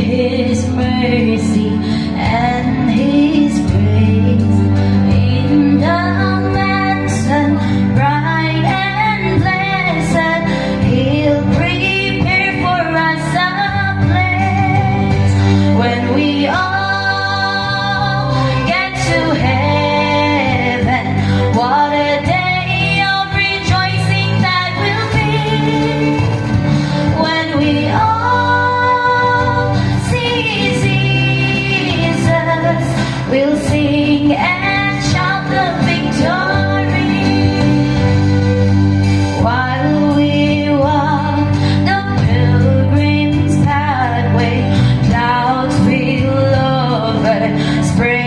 His mercy and His praise in the mansion bright and blessed. He'll prepare for us a place when we all get to heaven. What a day of rejoicing that will be when we all see Jesus. We'll sing and shout the victory while we walk the pilgrim's pathway. Clouds will overspread.